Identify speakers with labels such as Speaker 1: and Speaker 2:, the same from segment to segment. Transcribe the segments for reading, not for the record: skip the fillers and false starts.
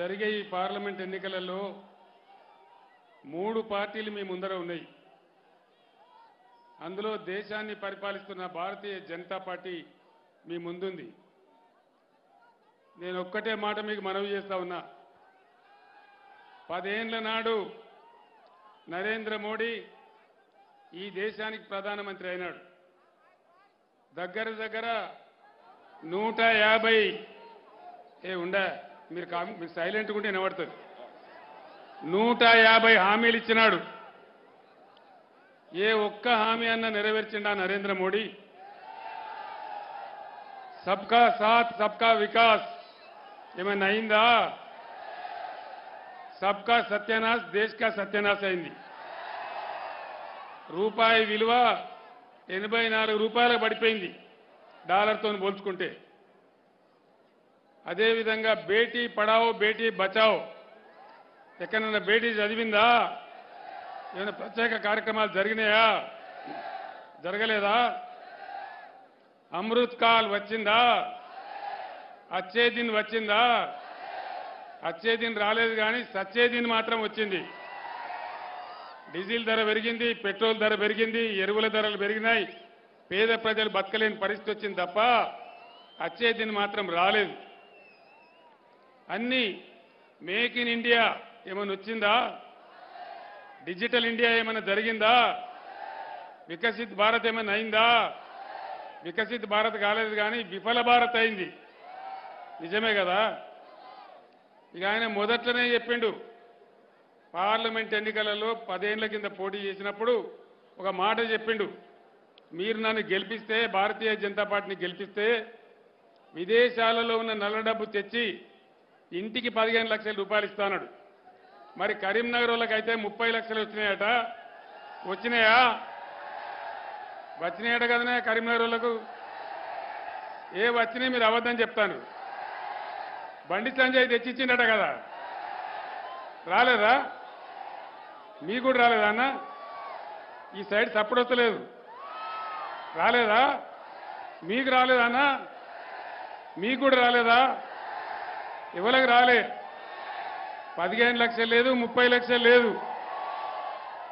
Speaker 1: జరిగే ఈ పార్లమెంట్ ఎన్నికలలో 3 పార్టీలు మీ ముందర ఉన్నాయి. అందులో దేశాన్ని పరిపాలిస్తున్న భారతీయ జనతా పార్టీ మీ ముందుంది. నేను ఒక్కటే మాట మీకు మనవి చేస్తా ఉన్నా. 10 ఏళ్ల నాడు నరేంద్ర మోడీ ఈ దేశానికి ప్రధానమంత్రి అయినాడు. దగ్గర 150 మీరు సైలెంట్గా ఉంటే వినబడుతుంది. 150 హామీలు ఇచ్చినాడు. ఏ ఒక్క హామీ అన్న నెరవేర్చిండా నరేంద్ర మోడీ? సబ్కా సాత్ సబ్కా వికాస్ ఏమైనా అయిందా? సబ్కా సత్యనాశ్ దేశ్ కా సత్యనాశ్ అయింది. రూపాయి విలువ 84 రూపాయలకు పడిపోయింది డాలర్తో పోల్చుకుంటే. అదేవిధంగా బేటీ పడావో బేటీ బచావో ఎక్కడన్నా బేటీ చదివిందా? ఏమైనా ప్రత్యేక కార్యక్రమాలు జరిగినాయా? జరగలేదా? అమృత్ కాల్ వచ్చిందా? అచ్చే దిన్ వచ్చిందా? అచ్చే దిన్ రాలేదు కానీ సచ్చే దిన్ మాత్రం వచ్చింది. డీజిల్ ధర పెరిగింది, పెట్రోల్ ధర పెరిగింది, ఎరువుల ధరలు పెరిగినాయి. పేద ప్రజలు బతకలేని పరిస్థితి వచ్చింది తప్ప అచ్చే దిన్ మాత్రం రాలేదు. అన్ని మేక్ ఇన్ ఇండియా ఏమైనా వచ్చిందా? డిజిటల్ ఇండియా ఏమైనా జరిగిందా? వికసిత్ భారత్ ఏమైనా అయిందా? వికసిత్ భారత్ కాలేదు కానీ విఫల భారత్ అయింది. నిజమే కదా? ఇక ఆయన మొదట్లోనే చెప్పిండు. పార్లమెంట్ ఎన్నికలలో 10 ఏళ్ల కింద పోటీ చేసినప్పుడు ఒక మాట చెప్పిండు. మీరు నన్ను గెలిపిస్తే, భారతీయ జనతా పార్టీని గెలిపిస్తే విదేశాలలో ఉన్న నల్ల డబ్బు తెచ్చి ఇంటికి 15 లక్షల రూపాయలు ఇస్తాడు. మరి కరీంనగర్ వాళ్ళకైతే 30 లక్షలు వచ్చినాయట. వచ్చినాయా? వచ్చినాయట కదనే కరీంనగర్ వాళ్ళకు. ఏ వచ్చినాయి మీరు అబద్ధం చెప్తాను. బండి సంజయ్ తెచ్చిచ్చిండట కదా, రాలేదా? మీకు కూడా రాలేదా అన్న? ఈ సైడ్ సపోర్ట్ వస్తలేదు. రాలేదా? మీకు రాలేదా అన్న? మీకు కూడా రాలేదా? ఎవరికి రాలే. 15 లక్షలు లేదు, 30 లక్షలు లేదు.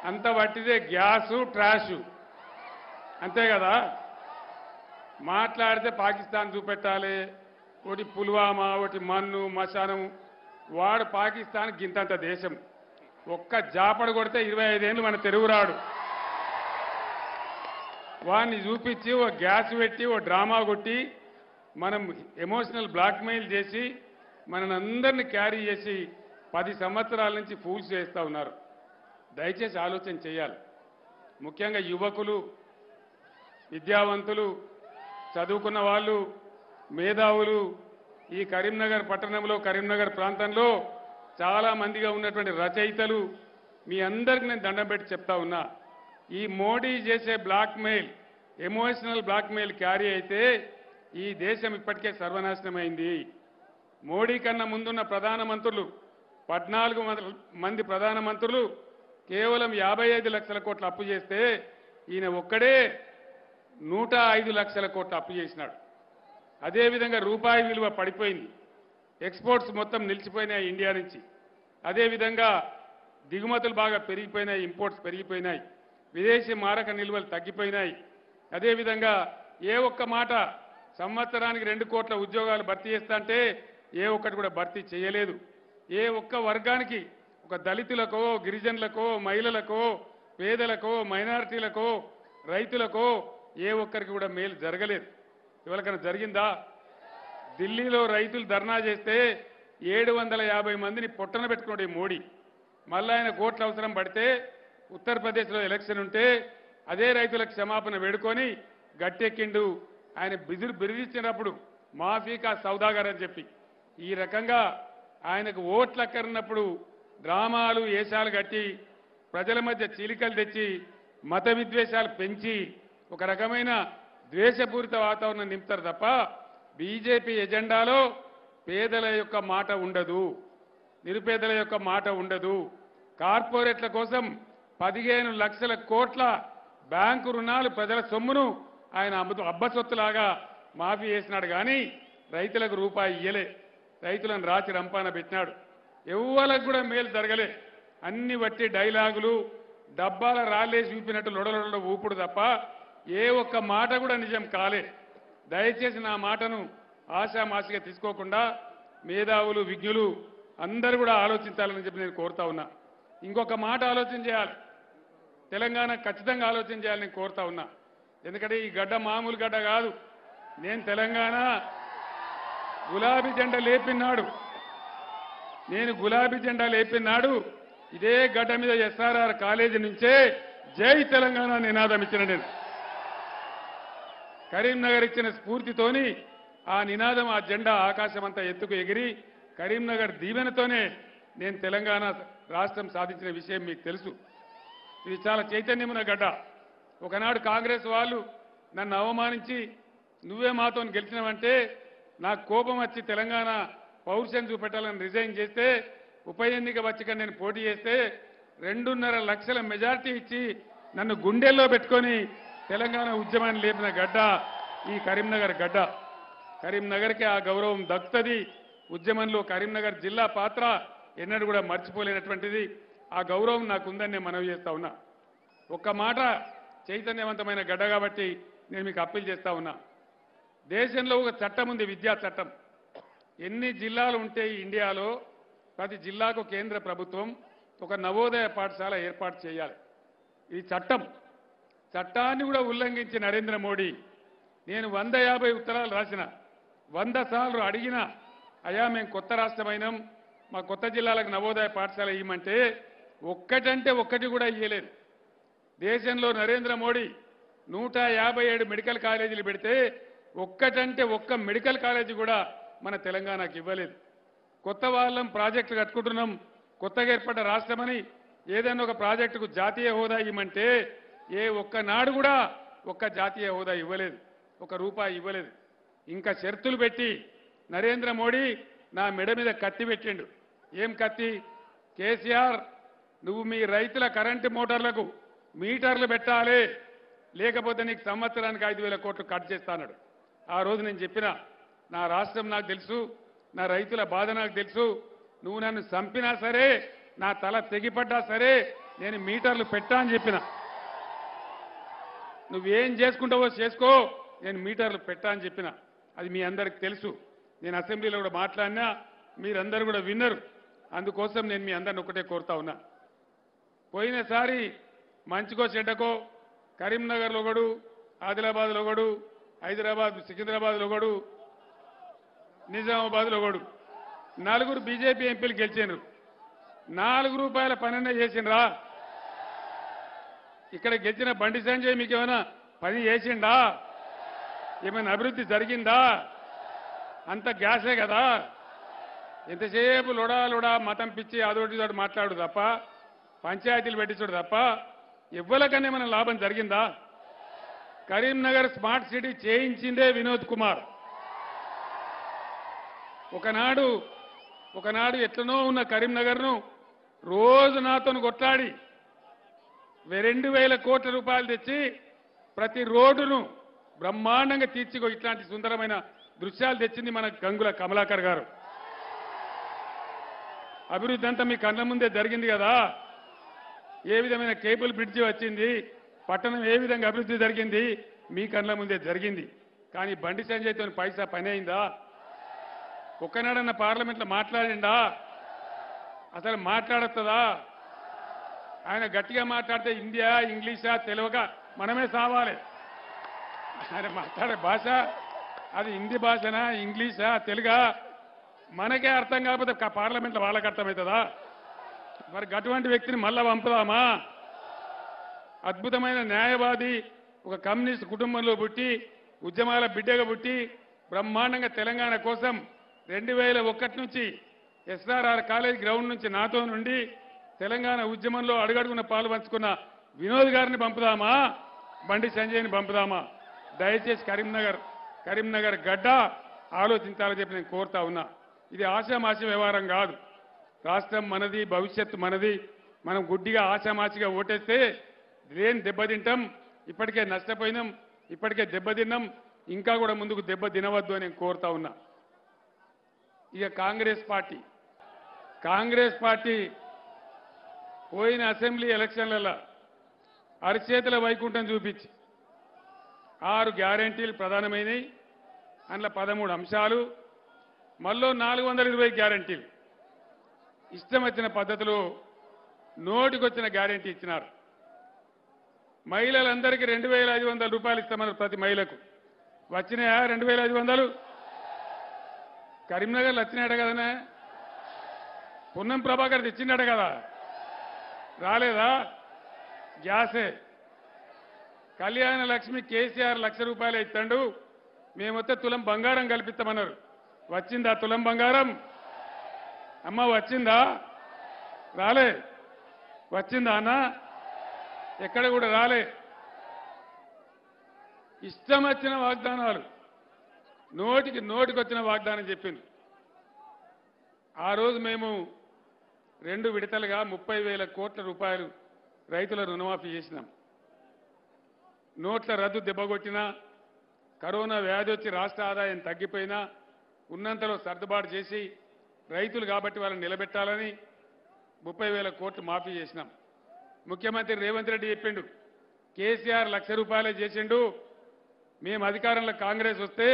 Speaker 1: అంత వట్టిదే గ్యాసు ట్రాషు. అంతే కదా? మాట్లాడితే పాకిస్తాన్ చూపెట్టాలి. ఒకటి పుల్వామా, ఒకటి మన్ను మశానం. వాడు పాకిస్తాన్ గింతంత దేశం. ఒక్క జాపడ కొడితే 25 ఏళ్ళు మన తెలుగురాడు. వాడిని చూపించి ఓ గ్యాస్ పెట్టి ఓ డ్రామా కొట్టి మనం ఎమోషనల్ బ్లాక్మెయిల్ చేసి మనని అందరినీ క్యారీ చేసి 10 సంవత్సరాల నుంచి ఫూల్స్ చేస్తూ ఉన్నారు. దయచేసి ఆలోచన చేయాలి. ముఖ్యంగా యువకులు, విద్యావంతులు, చదువుకున్న వాళ్ళు, మేధావులు ఈ కరీంనగర్ పట్టణంలో, కరీంనగర్ ప్రాంతంలో చాలా మందిగా ఉన్నటువంటి రచయితలు మీ అందరికి నేను దండం పెట్టి చెప్తా ఉన్నా. ఈ మోడీ చేసే బ్లాక్మెయిల్, ఎమోషనల్ బ్లాక్మెయిల్ క్యారీ అయితే ఈ దేశం ఇప్పటికే సర్వనాశనమైంది. మోడీ కన్నా ముందున్న ప్రధానమంత్రులు 14 మంది ప్రధానమంత్రులు కేవలం 55 లక్షల కోట్ల అప్పు చేస్తే ఈయన ఒక్కడే 105 లక్షల కోట్ల అప్పు చేసినాడు. అదేవిధంగా రూపాయి విలువ పడిపోయింది. ఎక్స్పోర్ట్స్ మొత్తం నిలిచిపోయినాయి ఇండియా నుంచి. అదేవిధంగా దిగుమతులు బాగా పెరిగిపోయినాయి, ఇంపోర్ట్స్ పెరిగిపోయినాయి, విదేశీ మారక నిల్వలు తగ్గిపోయినాయి. అదేవిధంగా ఏ ఒక్క మాట సంవత్సరానికి 2 కోట్ల ఉద్యోగాలు భర్తీ చేస్తా అంటే ఏ ఒక్కటి కూడా భర్తీ చేయలేదు. ఏ ఒక్క వర్గానికి, ఒక దళితులకో, గిరిజనులకో, మహిళలకో, పేదలకో, మైనారిటీలకో, రైతులకో ఏ ఒక్కరికి కూడా మేలు జరగలేదు. ఎవరికైనా జరిగిందా? ఢిల్లీలో రైతులు ధర్నా చేస్తే 750 మందిని పొట్టన పెట్టుకున్నాడు ఈ మోడీ. మళ్ళీ ఆయన కోట్ల అవసరం పడితే ఉత్తరప్రదేశ్లో ఎలక్షన్ ఉంటే అదే రైతులకు క్షమాపణ వేడుకొని గట్టెక్కిండు. ఆయన బిరుదిచ్చినప్పుడు మాఫీకా సౌదాగర్ అని చెప్పి ఈ రకంగా ఆయనకు ఓట్లు అక్కరినప్పుడు డ్రామాలు, ఏషాలు కట్టి ప్రజల మధ్య చీలికలు తెచ్చి మత విద్వేషాలు పెంచి ఒక రకమైన ద్వేషపూరిత వాతావరణం నింపుతారు తప్ప బీజేపీ ఎజెండాలో పేదల యొక్క మాట ఉండదు, నిరుపేదల యొక్క మాట ఉండదు. కార్పొరేట్ల కోసం 15 లక్షల కోట్ల బ్యాంకు రుణాలు ప్రజల సొమ్మును ఆయన అబ్బసొత్తులాగా మాఫీ చేసినాడు. కానీ రైతులకు రూపాయి ఇయ్యలే. రైతులను రాచి రంపాన పెట్టినాడు. ఎవ్వలకు కూడా మేలు జరగలే. అన్ని వట్టి డైలాగులు, డబ్బాల రాళ్ళేసి చూపినట్టు లొడలొడ ఊపుడు తప్ప ఏ ఒక్క మాట కూడా నిజం కాలే. దయచేసి నా మాటను ఆశామాసిగా తీసుకోకుండా మేధావులు, విజ్ఞులు అందరూ కూడా ఆలోచించాలని చెప్పి నేను కోరుతా ఉన్నా. ఇంకొక మాట ఆలోచన చేయాలి, తెలంగాణ ఖచ్చితంగా ఆలోచన చేయాలని నేను కోరుతా ఉన్నా. ఎందుకంటే ఈ గడ్డ మామూలు గడ్డ కాదు. నేను తెలంగాణ గులాబీ జెండా లేపినాడు, నేను గులాబీ జెండా లేపినాడు ఇదే గడ్డ మీద ఎస్ఆర్ఆర్ కాలేజీ నుంచే జై తెలంగాణ నినాదం ఇచ్చిన నేను. కరీంనగర్ ఇచ్చిన స్ఫూర్తితోని ఆ నినాదం, ఆ జెండా ఆకాశమంతా ఎత్తుకు ఎగిరి కరీంనగర్ దీవెనతోనే నేను తెలంగాణ రాష్ట్రం సాధించిన విషయం మీకు తెలుసు. ఇది చాలా చైతన్యమున్న గడ్డ. ఒకనాడు కాంగ్రెస్ వాళ్ళు నన్ను అవమానించి నువ్వే మాతో గెలిచినవంటే నాకు కోపం వచ్చి తెలంగాణ పౌరుషం చూపెట్టాలని రిజైన్ చేస్తే, ఉప ఎన్నిక వచ్చి నేను పోటీ చేస్తే 2.5 లక్షల మెజార్టీ ఇచ్చి నన్ను గుండెల్లో పెట్టుకొని తెలంగాణ ఉద్యమాన్ని లేపిన గడ్డ ఈ కరీంనగర్ గడ్డ. కరీంనగర్కి ఆ గౌరవం దక్కుతుంది. ఉద్యమంలో కరీంనగర్ జిల్లా పాత్ర ఎన్నడూ కూడా మర్చిపోలేనటువంటిది. ఆ గౌరవం నాకు ఉందని నేను మనవి చేస్తా ఉన్నా. ఒక్క మాట, చైతన్యవంతమైన గడ్డ కాబట్టి నేను మీకు అప్పీల్ చేస్తా ఉన్నా. దేశంలో ఒక చట్టం ఉంది, విద్యా చట్టం. ఎన్ని జిల్లాలు ఉంటే ఇండియాలో ప్రతి జిల్లాకు కేంద్ర ప్రభుత్వం ఒక నవోదయ పాఠశాల ఏర్పాటు చేయాలి. ఈ చట్టం, చట్టాన్ని కూడా ఉల్లంఘించి నరేంద్ర మోడీ, నేను 150 ఉత్తరాలు రాసిన, 100 సార్లు అడిగినా అయ్యా మేము కొత్త రాష్ట్రమైనాం, మా కొత్త జిల్లాలకు నవోదయ పాఠశాల ఇవ్వమంటే ఒక్కటంటే ఒక్కటి కూడా ఇయ్యలేదు. దేశంలో నరేంద్ర మోడీ 157 మెడికల్ కాలేజీలు పెడితే ఒక్కటంటే ఒక్క మెడికల్ కాలేజీ కూడా మన తెలంగాణకు ఇవ్వలేదు. కొత్త వాళ్ళం ప్రాజెక్టులు కట్టుకుంటున్నాం, కొత్తగా ఏర్పడ్డ రాష్ట్రమని ఏదైనా ఒక ప్రాజెక్టుకు జాతీయ హోదా ఇవ్వమంటే ఏ ఒక్కనాడు కూడా ఒక్క జాతీయ హోదా ఇవ్వలేదు, ₹1 ఇవ్వలేదు. ఇంకా షరతులు పెట్టి నరేంద్ర మోడీ నా మెడ మీద కత్తి పెట్టిండు. ఏం కత్తి? కేసీఆర్ నువ్వు మీ రైతుల కరెంటు మోటార్లకు మీటర్లు పెట్టాలి, లేకపోతే నీకు సంవత్సరానికి 5,000 కోట్లు కట్ చేస్తాడు. ఆ రోజు నేను చెప్పిన, నా రాష్ట్రం నాకు తెలుసు, నా రైతుల బాధ నాకు తెలుసు, నువ్వు నన్ను చంపినా సరే, నా తల తెగిపడ్డా సరే నేను మీటర్లు పెట్టా అని చెప్పిన. నువ్వేం చేసుకుంటావో చేసుకో, నేను మీటర్లు పెట్టా అని చెప్పిన. అది మీ అందరికి తెలుసు. నేను అసెంబ్లీలో కూడా మాట్లాడినా, మీరందరూ కూడా విన్నరు. అందుకోసం నేను మీ అందరిని ఒకటే కోరుతా ఉన్నా. పోయినసారి మంచికో చెడ్డకో కరీంనగర్లో ఒకడు, ఆదిలాబాద్లో ఒకడు, హైదరాబాద్ సికింద్రాబాద్లో ఒకడు, నిజామాబాద్లో ఒకడు, 4 బీజేపీ ఎంపీలు గెలిచినారు. ₹4 పనన్నా చేసిండ్రా? ఇక్కడ గెలిచిన బండి సంజయ్ మీకు ఏమైనా పని చేసిండా? ఏమైనా అభివృద్ధి జరిగిందా? అంత గ్యాసే కదా. ఎంతసేపు లొడా మతం పిచ్చి అదోటి తోటి మాట్లాడు తప్ప, పంచాయతీలు పెట్టించుడు తప్ప ఎవ్వరికన్నా ఏమైనా లాభం జరిగిందా? కరీంనగర్ స్మార్ట్ సిటీ చేయించిందే వినోద్ కుమార్. ఒకనాడు ఎట్లనో ఉన్న కరీంనగర్ను రోజు నాతో కొట్లాడి 2,000 కోట్ల రూపాయలు తెచ్చి ప్రతి రోడ్డును బ్రహ్మాండంగా తీర్చిగో ఇట్లాంటి సుందరమైన దృశ్యాలు తెచ్చింది మన గంగుల కమలాకర్ గారు. అభివృద్ధి అంతా మీ కళ్ళ ముందే జరిగింది కదా. ఏ విధమైన కేబుల్ బ్రిడ్జి వచ్చింది, పట్టణం ఏ విధంగా అభివృద్ధి జరిగింది మీ కళ్ళ ముందే జరిగింది. కానీ బండి సంజయ్తో పైసా పని అయిందా? ఒక్కనాడన్న పార్లమెంట్లో మాట్లాడిండా? అసలు మాట్లాడుతుందా? ఆయన గట్టిగా మాట్లాడితే హిందీయా ఇంగ్లీషా తెలియక మనమే సావాలి. ఆయన మాట్లాడే భాష అది హిందీ భాషనా ఇంగ్లీషా తెలుగా మనకే అర్థం కాకపోతే పార్లమెంట్లో వాళ్ళకి అర్థమవుతుందా? మరి అటువంటి వ్యక్తిని మళ్ళా పంపుదామా? అద్భుతమైన న్యాయవాది, ఒక కమ్యూనిస్ట్ కుటుంబంలో పుట్టి ఉద్యమాల బిడ్డగా పుట్టి బ్రహ్మాండంగా తెలంగాణ కోసం 2001 నుంచి ఎస్ఆర్ఆర్ కాలేజ్ గ్రౌండ్ నుంచి నాతో నుండి తెలంగాణ ఉద్యమంలో అడుగడుగున పాలు పంచుకున్న వినోద్ గారిని పంపుదామా, బండి సంజయ్ని పంపుదామా? దయచేసి కరీంనగర్ గడ్డ ఆలోచించాలని చెప్పి నేను కోరుతా ఉన్నా. ఇది ఆశామాషి వ్యవహారం కాదు. రాష్ట్రం మనది, భవిష్యత్తు మనది. మనం గుడ్డిగా ఆశామాషిగా ఓటేస్తే లేని దెబ్బతింటాం. ఇప్పటికే నష్టపోయినాం, ఇప్పటికే దెబ్బతిన్నాం, ఇంకా కూడా ముందుకు దెబ్బ తినవద్దు అని నేను కోరుతా ఉన్నా. ఇక కాంగ్రెస్ పార్టీ కాంగ్రెస్ పార్టీ పోయిన అసెంబ్లీ ఎలక్షన్లలో అరిచేతుల వైకుంఠం చూపించి 6 గ్యారెంటీలు ప్రధానమైనవి. అందులో 13 అంశాలు, మళ్ళీ 420 గ్యారెంటీలు ఇష్టం వచ్చిన పద్ధతిలో నోటికొచ్చిన గ్యారెంటీ ఇచ్చినారు. మహిళలందరికీ 2,500 రూపాయలు ఇస్తామన్నారు ప్రతి మహిళకు. వచ్చినాయా 2,500? కరీంనగర్లో వచ్చినాయట కదనే. పున్నం ప్రభాకర్ తెచ్చిండట కదా, రాలేదా? గ్యాసే. కళ్యాణ లక్ష్మి కేసీఆర్ ₹1,00,000 ఇస్తాడు, మేమొస్తే తులం బంగారం కల్పిస్తామన్నారు. వచ్చిందా తులం బంగారం? అమ్మ వచ్చిందా? రాలే. వచ్చిందా అన్న? ఎక్కడ కూడా రాలే. ఇష్టం వచ్చిన వాగ్దానాలు, నోటికొచ్చిన వాగ్దానం చెప్పింది. ఆ రోజు మేము 2 విడతలుగా 30,000 కోట్ల రూపాయలు రైతుల రుణమాఫీ చేసినాం. నోట్ల రద్దు దెబ్బగొట్టినా, కరోనా వ్యాధి వచ్చి రాష్ట్ర ఆదాయం తగ్గిపోయినా ఉన్నంతలో సర్దుబాటు చేసి రైతులు కాబట్టి వాళ్ళని నిలబెట్టాలని 30,000 కోట్లు మాఫీ చేసినాం. ముఖ్యమంత్రి రేవంత్ రెడ్డి చెప్పిండు, కేసీఆర్ ₹1,00,000 చేసిండు, మేము అధికారంలో కాంగ్రెస్ వస్తే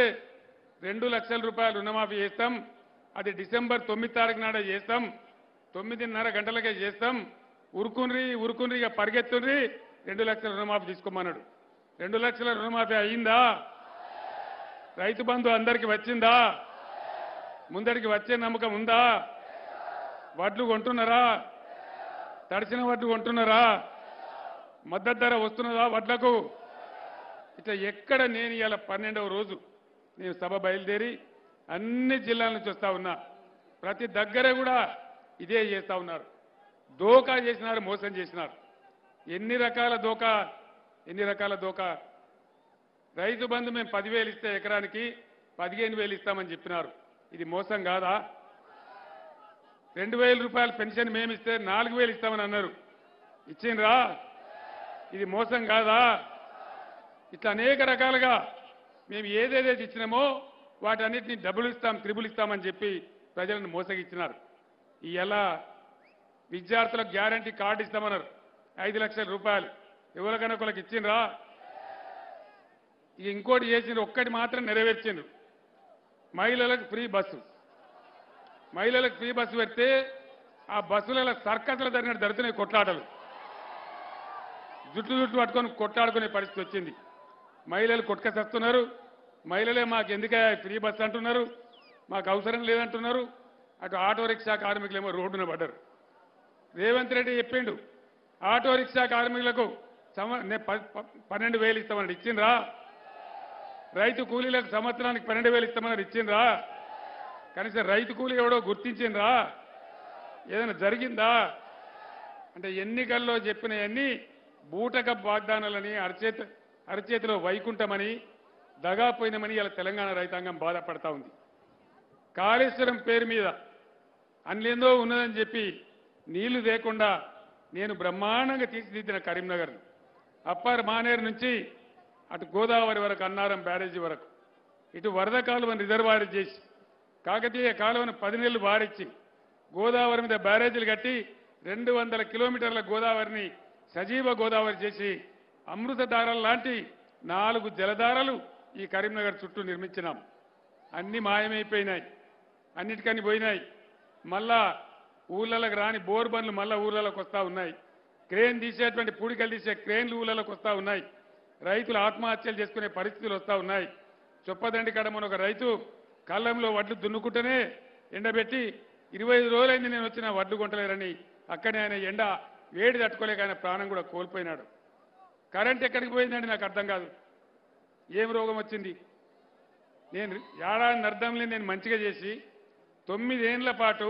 Speaker 1: 2 లక్షల రూపాయలు రుణమాఫీ చేస్తాం, అది డిసెంబర్ 9 తారీఖు నాడే చేస్తాం, 9:30 గంటలకే చేస్తాం, ఉరుకుండ్రి ఇక పరిగెత్తుండ్రి, 2 లక్షల రుణమాఫీ తీసుకోమన్నాడు. 2 లక్షల రుణమాఫీ అయ్యిందా? రైతు బంధు అందరికీ వచ్చిందా? ముందరికి వచ్చే నమ్మకం ఉందా? వడ్లు కొంటున్నారా? తడిసిన వడ్లు కొంటున్నారా? మద్దతు ధర వస్తున్నదా వడ్లకు? ఇట్లా ఎక్కడ నేను ఇవాళ 12వ రోజు నేను సభ బయలుదేరి అన్ని జిల్లాల నుంచి వస్తా ఉన్నా. ప్రతి దగ్గర కూడా ఇదే చేస్తా ఉన్నారు. దోకా చేసినారు, మోసం చేసినారు. ఎన్ని రకాల దోకా. రైతు బంధు మేము 10,000 ఇస్తే ఎకరానికి 15,000 ఇస్తామని చెప్పినారు. ఇది మోసం కాదా? 2,000 రూపాయల పెన్షన్ మేమిస్తే 4,000 ఇస్తామని అన్నారు. ఇచ్చిండ్రా? ఇది మోసం కాదా? ఇట్లా అనేక రకాలుగా మేము ఏదేదైతే ఇచ్చినామో వాటన్నిటిని డబుల్ ఇస్తాం, త్రిబుల్ ఇస్తామని చెప్పి ప్రజలను మోసగిచ్చినారు. ఇలా విద్యార్థులకు గ్యారంటీ కార్డు ఇస్తామన్నారు, 5 లక్షల రూపాయలు. ఎవరికైనా ఒకరికి ఇచ్చిండ్రా? ఇక ఇంకోటి చేసిండ్రు, ఒక్కటి మాత్రం నెరవేర్చిండ్రు, మహిళలకు ఫ్రీ బస్సు. మహిళలకు ఫ్రీ బస్సు పెడితే ఆ బస్సులలో సర్కస్ల జరిగినట్టు జరుగుతున్నాయి కొట్లాటలు. జుట్టు పట్టుకొని కొట్లాడుకునే పరిస్థితి వచ్చింది. మహిళలు కొట్టుకసేస్తున్నారు. మహిళలే మాకు ఎందుకయ్యా ఫ్రీ బస్సు అంటున్నారు, మాకు అవసరం లేదంటున్నారు. అటు ఆటో రిక్షా కార్మికులేమో రోడ్డున పడ్డారు. రేవంత్ రెడ్డి చెప్పిండు, ఆటో రిక్షా కార్మికులకు 12,000 ఇస్తామని ఇచ్చిండ్రా? రైతు కూలీలకు సంవత్సరానికి 12,000 ఇస్తామని ఇచ్చిండ్రా? కనీసం రైతు కూలీ ఎవడో గుర్తించిండ్రా? ఏదైనా జరిగిందా? అంటే ఎన్నికల్లో చెప్పినవన్నీ బూటక వాగ్దానాలని, అరచేతిలో వైకుంఠమని, దగాపోయినమని ఇలా తెలంగాణ రైతాంగం బాధపడతా ఉంది. కాళేశ్వరం పేరు మీద అన్నేందో ఉన్నదని చెప్పి నీళ్లు లేకుండా నేను బ్రహ్మాండంగా తీర్చిదిద్దిన కరీంనగర్, అప్పర్ మానేరు నుంచి అటు గోదావరి వరకు, అన్నారం బ్యారేజీ వరకు, ఇటు వరద కాలువను రిజర్వాయర్ చేసి, కాకతీయ కాలువను 10 నెలలు వారిచ్చి, గోదావరి మీద బ్యారేజీలు కట్టి 200 కిలోమీటర్ల గోదావరిని సజీవ గోదావరి చేసి, అమృతధారలు లాంటి 4 జలధారలు ఈ కరీంనగర్ చుట్టూ నిర్మించినాం. అన్ని మాయమైపోయినాయి, అన్నిటికన్నీ పోయినాయి. మళ్ళా ఊళ్ళలోకి రాని బోర్ బండ్లు మళ్ళా ఊళ్ళలోకి వస్తూ ఉన్నాయి. క్రేన్ తీసేటువంటి పూడికలు తీసే క్రేన్లు ఊళ్ళలోకి వస్తూ ఉన్నాయి. రైతులు ఆత్మహత్యలు చేసుకునే పరిస్థితులు వస్తూ ఉన్నాయి. చొప్పదండి కడమని ఒక రైతు కళ్ళంలో వడ్లు దున్నుకుంటేనే ఎండబెట్టి 25 రోజులైంది నేను వచ్చిన వడ్లు కొంటలేరని అక్కడే ఆయన ఎండ వేడి తట్టుకోలేక ఆయన ప్రాణం కూడా కోల్పోయినాడు. కరెంట్ ఎక్కడికి పోయిందండి నాకు అర్థం కాదు. ఏం రోగం వచ్చింది? నేను ఏడాది అర్థంలో నేను మంచిగా చేసి 9 ఏళ్ల పాటు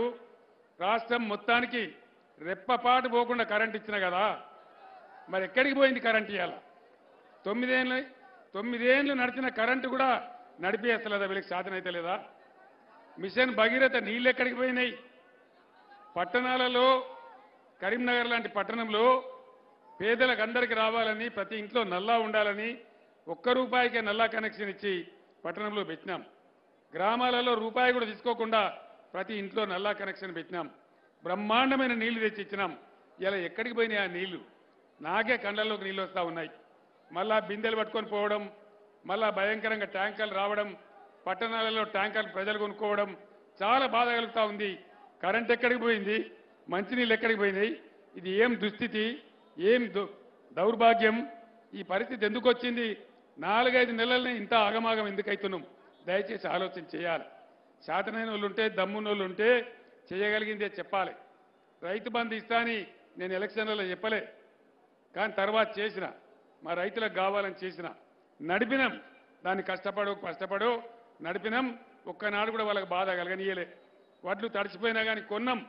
Speaker 1: రాష్ట్రం మొత్తానికి రెప్పపాటు పోకుండా కరెంట్ ఇచ్చిన కదా, మరి ఎక్కడికి పోయింది కరెంట్? ఇవాళ 9 ఏళ్ళు నడిచిన కరెంటు కూడా నడిపేస్తలేదా? వీళ్ళకి సాధనైతే లేదా? మిషన్ భగీరథ నీళ్ళు ఎక్కడికి పోయినాయి? పట్టణాలలో కరీంనగర్ లాంటి పట్టణంలో పేదలకు అందరికీ రావాలని, ప్రతి ఇంట్లో నల్లా ఉండాలని ₹1 నల్లా కనెక్షన్ ఇచ్చి పట్టణంలో పెట్టినాం. గ్రామాలలో రూపాయి కూడా తీసుకోకుండా ప్రతి ఇంట్లో నల్లా కనెక్షన్ పెట్టినాం. బ్రహ్మాండమైన నీళ్లు తెచ్చి ఇచ్చినాం. ఇలా ఎక్కడికి పోయినాయి ఆ నీళ్లు? నాకే కళ్ళల్లోకి నీళ్ళు వస్తూ ఉన్నాయి. మళ్ళా బిందెలు పట్టుకొని పోవడం, మళ్ళా భయంకరంగా ట్యాంకర్లు రావడం, పట్టణాలలో ట్యాంకర్లు ప్రజలు కొనుక్కోవడం చాలా బాధ కలుగుతూ ఉంది. కరెంట్ ఎక్కడికి పోయింది? మంచినీళ్ళు ఎక్కడికి పోయినాయి? ఇది ఏం దుస్థితి, ఏం దౌర్భాగ్యం? ఈ పరిస్థితి ఎందుకు వచ్చింది? 4-5 నెలలనే ఇంత ఆగమాగం ఎందుకు అవుతున్నాం? దయచేసి ఆలోచన చేయాలి. శాతనైన వాళ్ళు ఉంటే, దమ్మున్న వాళ్ళు ఉంటే చేయగలిగిందే చెప్పాలి. రైతు బంధు ఇస్తా అని నేను ఎలక్షన్లలో చెప్పలే, కానీ తర్వాత చేసిన, మా రైతులకు కావాలని చేసిన, నడిపినాం. దాన్ని కష్టపడో నడిపినాం. ఒక్కనాడు కూడా వాళ్ళకి బాధ కలగనీయలే. వడ్లు తడిచిపోయినా కానీ కొన్నాం,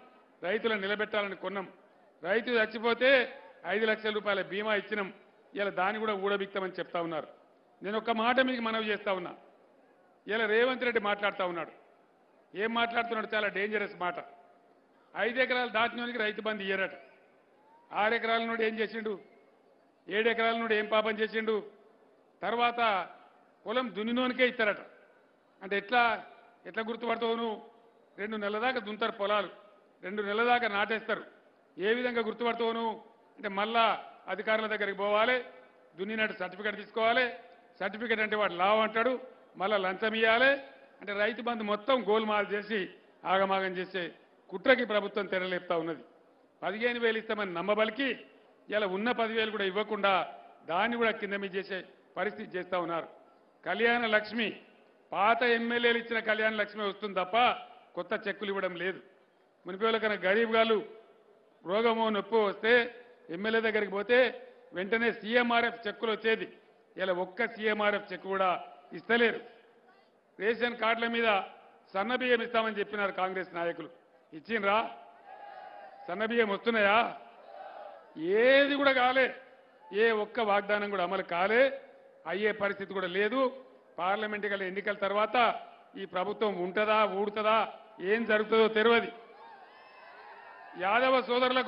Speaker 1: రైతులను నిలబెట్టాలని కొన్నాం. రైతు చచ్చిపోతే 5 లక్షల రూపాయల బీమా ఇచ్చినాం. ఇలా దాన్ని కూడా ఊడబిక్తామని చెప్తా ఉన్నారు. నేను ఒక్క మాట మీకు మనవి చేస్తా ఉన్నా. ఇలా రేవంత్ రెడ్డి మాట్లాడుతూ ఉన్నాడు. ఏం మాట్లాడుతున్నాడు? చాలా డేంజరస్ మాట. 5 ఎకరాలు దాటినోనికి రైతు బంధు ఇయ్యరట. 6 ఎకరాల నుండి ఏం చేసిండు? 7 ఎకరాల నుండి ఏం పాపం చేసిండు? తర్వాత పొలం దున్నినోనికే ఇస్తారట. అంటే ఎట్లా గుర్తుపడతావు నువ్వు? 2 నెలల దాకా దున్నుతారు పొలాలు, 2 నెలల దాకా నాటేస్తారు. ఏ విధంగా గుర్తుపడతావు నువ్వు? అంటే మళ్ళా అధికారుల దగ్గరికి పోవాలి, దున్నినట్టు సర్టిఫికేట్ తీసుకోవాలి. సర్టిఫికేట్ అంటే వాడు లావు అంటాడు, మళ్ళా లంచం ఇవ్వాలి. అంటే రైతు బంధు మొత్తం గోల్మాల్ చేసి ఆగమాగం చేసే కుట్రకి ప్రభుత్వం తెరలేపుతా ఉన్నది. 15,000 ఇస్తామని నమ్మబలికి ఇలా ఉన్న 10,000 కూడా ఇవ్వకుండా దాన్ని కూడా కింద మీద చేసే పరిస్థితి చేస్తూ ఉన్నారు. కళ్యాణ లక్ష్మి, పాత ఎమ్మెల్యేలు ఇచ్చిన కళ్యాణ లక్ష్మి వస్తుంది తప్ప కొత్త చెక్కులు ఇవ్వడం లేదు. మునిపేళ్ళ కన్నా గరీబ్ గారు రోగమో నొప్పి వస్తే ఎమ్మెల్యే దగ్గరికి పోతే వెంటనే సీఎంఆర్ఎఫ్ చెక్కులు వచ్చేది. ఇలా ఒక్క సీఎంఆర్ఎఫ్ చెక్ కూడా ఇస్తలేరు. రేషన్ కార్డుల మీద సన్నబియ్యం ఇస్తామని చెప్పినారు కాంగ్రెస్ నాయకులు. ఇచ్చిండ్రా? సన్నబియ్యం వస్తున్నాయా? ఏది కూడా కాలే. ఏ ఒక్క వాగ్దానం కూడా అమలు కాలే. అయ్యే పరిస్థితి కూడా లేదు. పార్లమెంట్ ఎన్నికల తర్వాత ఈ ప్రభుత్వం ఉంటుందా, ఊడుతుందా, ఏం జరుగుతుందో తెలియదు. యాదవ సోదరుల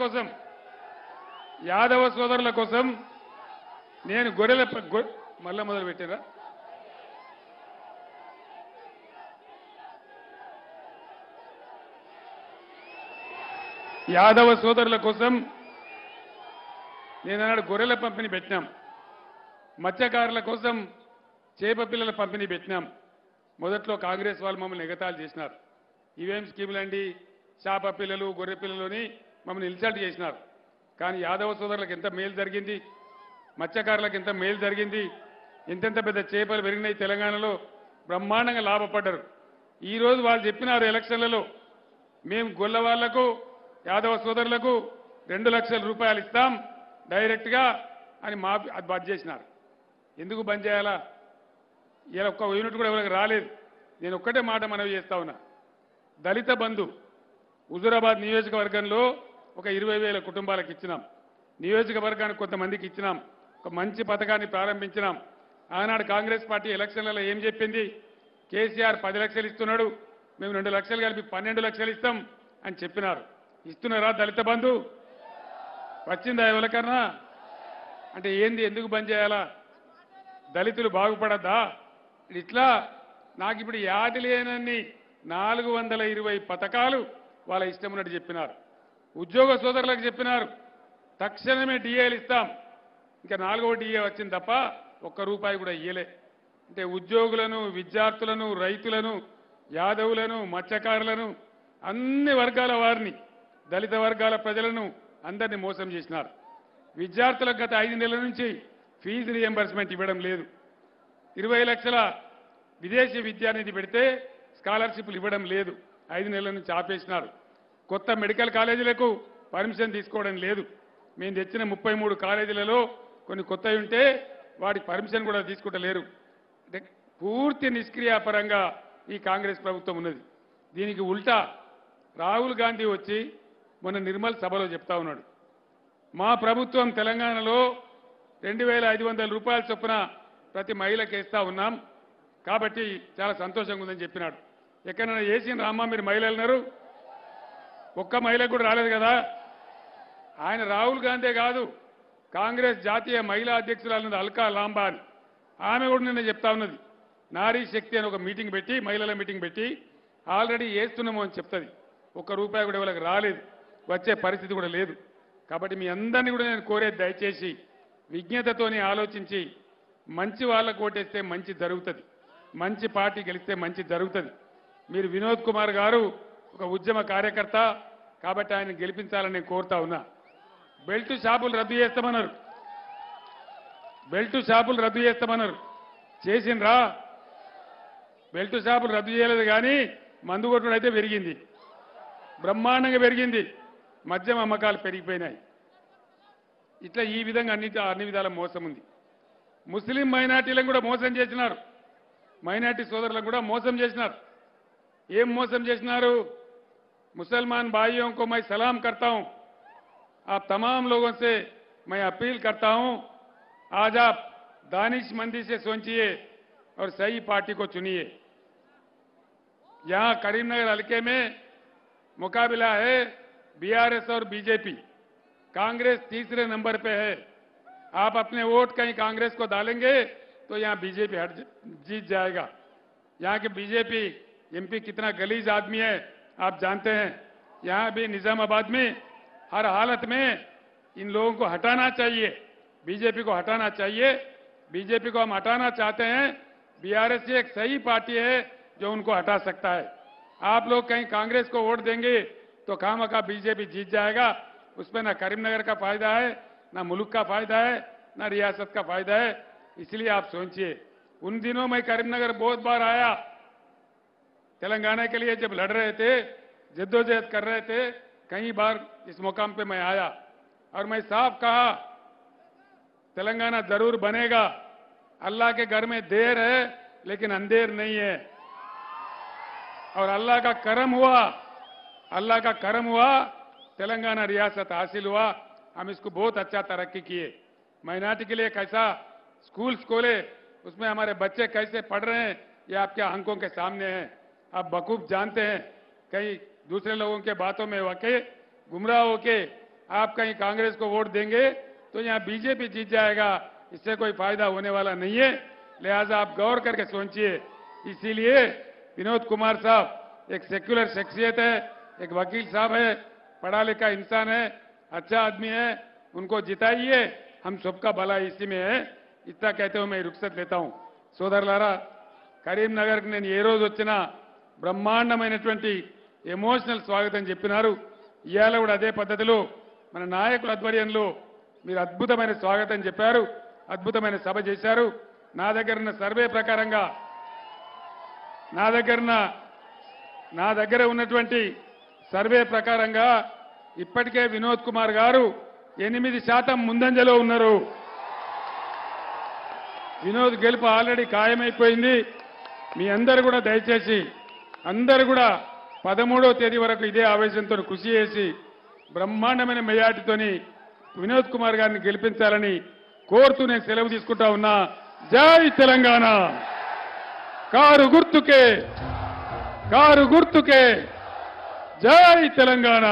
Speaker 1: కోసం నేను మళ్ళా మొదలు పెట్టారా? యాదవ సోదరుల కోసం నేనన్నాడు గొర్రెల పంపిణీ పెట్టినాం. మత్స్యకారుల కోసం చేప పిల్లల పంపిణీ పెట్టినాం. మొదట్లో కాంగ్రెస్ వాళ్ళు మమ్మల్ని ఎగతాళి చేసినారు. ఇవేం స్కీములండి, చేప పిల్లలు గొర్రె పిల్లలని మమ్మల్ని ఇన్సల్ట్ చేసినారు. కానీ యాదవ సోదరులకు ఎంత మేలు జరిగింది, మత్స్యకారులకు ఎంత మేలు జరిగింది, ఎంతెంత పెద్ద చేపలు పెరిగినాయి. తెలంగాణలో బ్రహ్మాండంగా లాభపడ్డారు. ఈరోజు వాళ్ళు చెప్పినారు ఎలక్షన్లలో, మేము గొల్ల వాళ్లకు యాదవ సోదరులకు 2 లక్షల రూపాయలు ఇస్తాం డైరెక్ట్గా అని అది బంద్ చేసినారు. ఎందుకు బంద్ చేయాలా? ఇలా ఒక్క యూనిట్ కూడా ఎవరికి రాలేదు. నేను ఒక్కటే మాట మనవి చేస్తా ఉన్నా. దళిత బంధు హుజూరాబాద్ నియోజకవర్గంలో ఒక 20,000 కుటుంబాలకు ఇచ్చినాం. నియోజకవర్గానికి కొంతమందికి ఇచ్చినాం. ఒక మంచి పథకాన్ని ప్రారంభించినాం. ఆనాడు కాంగ్రెస్ పార్టీ ఎలక్షన్లలో ఏం చెప్పింది? కేసీఆర్ 10 లక్షలు ఇస్తున్నాడు, మేము 2 లక్షలు కలిపి 12 లక్షలు ఇస్తాం అని చెప్పినారు. ఇస్తున్నారా దళిత బంధు? వచ్చిందా ఎవరికన్నా? అంటే ఏంది, ఎందుకు బంద్ చేయాలా? దళితులు బాగుపడద్దా? ఇట్లా నాకు ఇప్పుడు యాది లేనన్ని 420 పథకాలు వాళ్ళ ఇష్టం ఉన్నట్టు చెప్పినారు. ఉద్యోగ సోదరులకు చెప్పినారు తక్షణమే డిఏలు ఇస్తాం. ఇంకా 4వ డిఏ వచ్చింది తప్ప ₹1 కూడా ఇయ్యలే. అంటే ఉద్యోగులను, విద్యార్థులను, రైతులను, యాదవులను, మత్స్యకారులను, అన్ని వర్గాల వారిని, దళిత వర్గాల ప్రజలను అందరినీ మోసం చేసినారు. విద్యార్థులకు గత 5 నెలల నుంచి ఫీజు రియంబర్స్మెంట్ ఇవ్వడం లేదు. 20 లక్షల విదేశీ విద్యానిధి పెడితే స్కాలర్షిప్లు ఇవ్వడం లేదు. 5 నెలల నుంచి ఆపేసినారు. కొత్త మెడికల్ కాలేజీలకు పర్మిషన్ తీసుకోవడం లేదు. మేము తెచ్చిన 33 కాలేజీలలో కొన్ని కొత్తవి ఉంటే వాటికి పర్మిషన్ కూడా తీసుకుంటలేరు. అంటే పూర్తి నిష్క్రియాపరంగా ఈ కాంగ్రెస్ ప్రభుత్వం ఉన్నది. దీనికి ఉల్టా రాహుల్ గాంధీ వచ్చి మొన్న నిర్మల్ సభలో చెప్తా ఉన్నాడు, మా ప్రభుత్వం తెలంగాణలో 2,500 రూపాయల చొప్పున ప్రతి మహిళకి ఇస్తా ఉన్నాం కాబట్టి చాలా సంతోషంగా ఉందని చెప్పినాడు. ఎక్కడైనా వేసిన రామ్మా మీరు మహిళలున్నారు? ఒక్క మహిళకు కూడా రాలేదు కదా. ఆయన రాహుల్ గాంధీ కాదు, కాంగ్రెస్ జాతీయ మహిళా అధ్యక్షురాలు అల్కా లాంబా అని, ఆమె కూడా నిన్న చెప్తా ఉన్నది. నారీ శక్తి అని ఒక మీటింగ్ పెట్టి, మహిళల మీటింగ్ పెట్టి ఆల్రెడీ వేస్తున్నాము అని చెప్తుంది. ₹1 కూడా ఎవరికి రాలేదు. వచ్చే పరిస్థితి కూడా లేదు. కాబట్టి మీ అందరినీ కూడా నేను కోరేది దయచేసి విజ్ఞతతోని ఆలోచించి మంచి వాళ్ళకు ఓటేస్తే మంచి జరుగుతుంది, మంచి పార్టీ గెలిస్తే మంచి జరుగుతుంది. మీరు వినోద్ కుమార్ గారు ఒక ఉద్యమ కార్యకర్త కాబట్టి ఆయన గెలిపించాలని నేను కోరుతా ఉన్నా. బెల్ట్ షాపులు రద్దు చేస్తామన్నారు, బెల్ట్ షాపులు రద్దు చేస్తామన్నారు, చేసిండ్రా? బెల్ట్ షాపులు రద్దు చేయలేదు కానీ మందు కొట్టుడు అయితే పెరిగింది, బ్రహ్మాండంగా పెరిగింది, మద్యం అమ్మకాలు పెరిగిపోయినాయి. ఇట్లా ఈ విధంగా అన్ని విధాల మోసం ఉంది. ముస్లిం మైనార్టీలను కూడా మోసం చేసినారు, మైనార్టీ సోదరులను కూడా మోసం చేసినారు. ఏం మోసం చేసినారు? मुसलमान भाइयों को मैं सलाम करता हूं, आप तमाम लोगों से मैं अपील करता हूं, आज आप दानिशमंदी से सोचिए और सही पार्टी को चुनिए. यहां करीमनगर हल्के में मुकाबला है बीआरएस और बीजेपी. कांग्रेस तीसरे नंबर पे है. आप अपने वोट कहीं कांग्रेस को डालेंगे तो यहां बीजेपी जीत जाएगा. यहां के बीजेपी एमपी कितना गलीज आदमी है आप जानते हैं. यहां भी निजामाबाद में हर हालत में इन लोगों को हटाना चाहिए, बीजेपी को हटाना चाहिए. बीजेपी को हम हटाना चाहते हैं. बीआरएस एक सही पार्टी है जो उनको हटा सकता है. आप लोग कहीं कांग्रेस को वोट देंगे तो खामखा बीजेपी जीत जाएगा. उसमें ना करीमनगर का फायदा है, ना मुल्क का फायदा है, ना रियासत का फायदा है. इसलिए आप सोचिए. उन दिनों मैं करीमनगर बहुत बार आया, तेलंगाना के लिए जब लड़ रहे थे, जद्दोजहद कर रहे थे, कई बार इस मुकाम पे मैं आया और मैं साफ कहा तेलंगाना जरूर बनेगा. अल्लाह के घर में देर है लेकिन अंधेर नहीं है. और अल्लाह का करम हुआ, अल्लाह का करम हुआ, तेलंगाना रियासत हासिल हुआ. हम इसको बहुत अच्छा तरक्की किए. माइनॉरिटी के लिए कैसा स्कूल्स खोले, उसमें हमारे बच्चे कैसे पढ़ रहे हैं ये आपके आंखों के सामने है. आप बखूब जानते हैं. कहीं दूसरे लोगों के बातों में वाकई गुमराह होके आप कहीं कांग्रेस को वोट देंगे तो यहां बीजेपी जीत जाएगा. इससे कोई फायदा होने वाला नहीं है. लिहाजा आप गौर करके सोचिए. इसीलिए विनोद कुमार साहब एक सेक्युलर शख्सियत है, एक वकील साहब है, पढ़ा लिखा इंसान है, अच्छा आदमी है, उनको जिताइए. हम सबका भला इसी में है. इतना कहते हुए मैं रुखसत लेता हूं. సోదరులారా, కరీంనగర్ నేను ఏ రోజు వచ్చినా బ్రహ్మాండమైనటువంటి ఎమోషనల్ స్వాగతం చెప్పినారు. ఇవాళ కూడా అదే పద్ధతిలో మన నాయకుల ఆధ్వర్యంలో మీరు అద్భుతమైన స్వాగతం చెప్పారు, అద్భుతమైన సభ చేశారు. నా దగ్గర ఉన్న సర్వే ప్రకారంగా నా దగ్గర ఉన్నటువంటి సర్వే ప్రకారంగా ఇప్పటికే వినోద్ కుమార్ గారు 8% ముందంజలో ఉన్నారు. వినోద్ గెలుపు ఆల్రెడీ ఖాయమైపోయింది. మీ అందరూ కూడా దయచేసి అందరూ కూడా 13వ తేదీ వరకు ఇదే ఆవేశంతో కృషి చేసి బ్రహ్మాండమైన మెజార్టీతోని వినోద్ కుమార్ గారిని గెలిపించాలని కోరుతూ నేను సెలవు తీసుకుంటా ఉన్నా. జై తెలంగాణ. కారు గుర్తుకే జై తెలంగాణ.